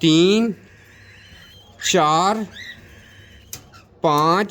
3 4 5